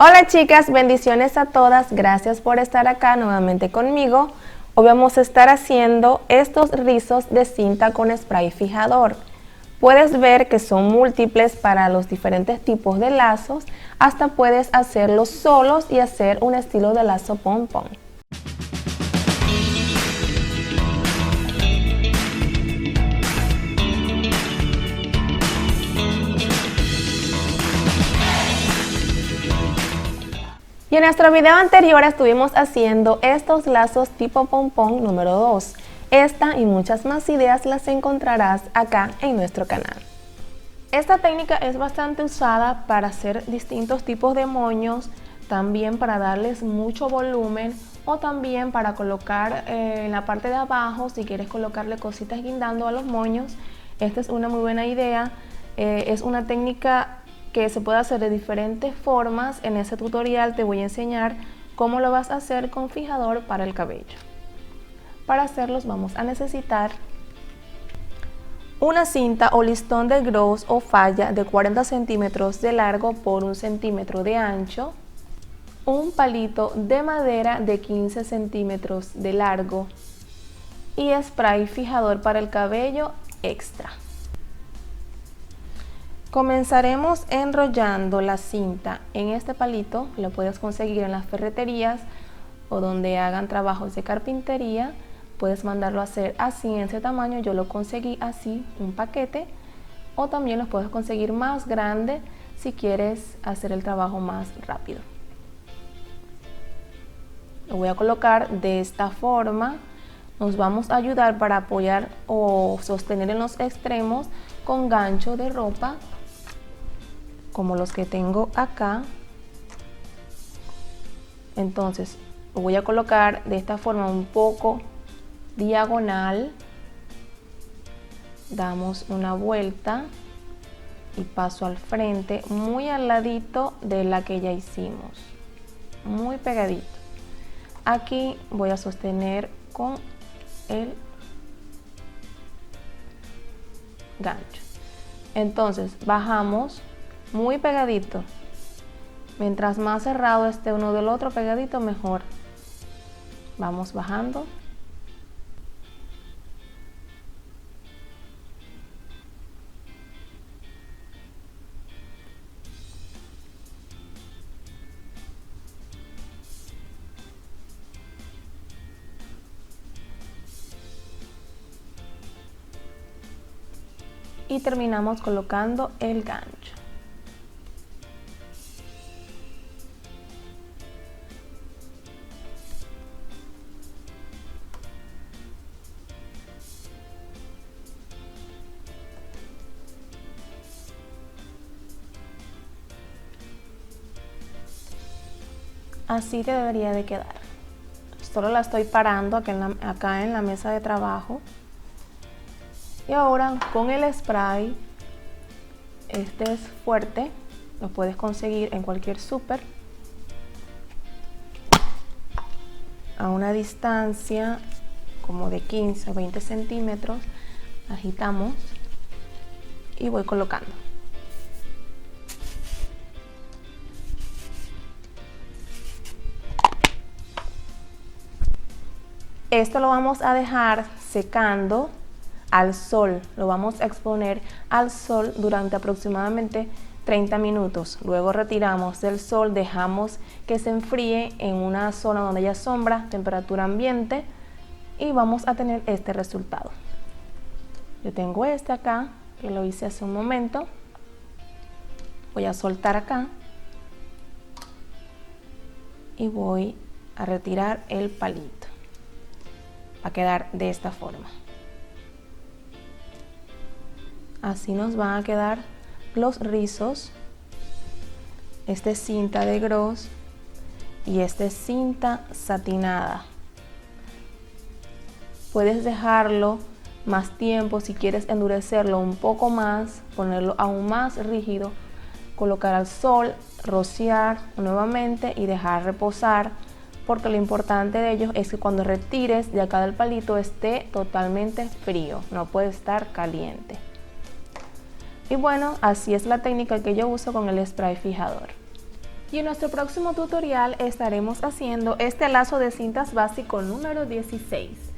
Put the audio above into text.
Hola chicas, bendiciones a todas, gracias por estar acá nuevamente conmigo. Hoy vamos a estar haciendo estos rizos de cinta con spray fijador. Puedes ver que son múltiples para los diferentes tipos de lazos, hasta puedes hacerlos solos y hacer un estilo de lazo pompón. Y en nuestro video anterior estuvimos haciendo estos lazos tipo pompón número 2. Esta y muchas más ideas las encontrarás acá en nuestro canal. Esta técnica es bastante usada para hacer distintos tipos de moños, también para darles mucho volumen o también para colocar en la parte de abajo, si quieres colocarle cositas guindando a los moños. Esta es una muy buena idea, es una técnica que se puede hacer de diferentes formas. En ese tutorial te voy a enseñar cómo lo vas a hacer con fijador para el cabello. Para hacerlos vamos a necesitar una cinta o listón de gros o falla de 40 centímetros de largo por 1 centímetro de ancho, un palito de madera de 15 centímetros de largo y spray fijador para el cabello extra. Comenzaremos enrollando la cinta en este palito. Lo puedes conseguir en las ferreterías o donde hagan trabajos de carpintería. Puedes mandarlo a hacer así en ese tamaño. Yo lo conseguí así, un paquete, o también los puedes conseguir más grande si quieres hacer el trabajo más rápido. Lo voy a colocar de esta forma. Nos vamos a ayudar para apoyar o sostener en los extremos con gancho de ropa, como los que tengo acá. Entonces lo voy a colocar de esta forma un poco diagonal, damos una vuelta y paso al frente, muy al ladito de la que ya hicimos, muy pegadito. Aquí voy a sostener con el gancho. Entonces bajamos muy pegadito. Mientras más cerrado esté uno del otro pegadito, mejor. Vamos bajando. Y terminamos colocando el gancho. Así te debería de quedar. Solo la estoy parando acá en la mesa de trabajo. Y ahora con el spray, este es fuerte, lo puedes conseguir en cualquier súper, a una distancia como de 15 o 20 centímetros, agitamos y voy colocando. Esto lo vamos a dejar secando al sol, lo vamos a exponer al sol durante aproximadamente 30 minutos. Luego retiramos del sol, dejamos que se enfríe en una zona donde haya sombra, temperatura ambiente, y vamos a tener este resultado. Yo tengo este acá, que lo hice hace un momento. Voy a soltar acá y voy a retirar el palito. Va a quedar de esta forma. Así nos van a quedar los rizos. Este es cinta de gros y este es cinta satinada. Puedes dejarlo más tiempo si quieres endurecerlo un poco más, ponerlo aún más rígido, colocar al sol, rociar nuevamente y dejar reposar, porque lo importante de ellos es que cuando retires de acá del palito esté totalmente frío, no puede estar caliente. Y bueno, así es la técnica que yo uso con el spray fijador. Y en nuestro próximo tutorial estaremos haciendo este lazo de cintas básico número 16.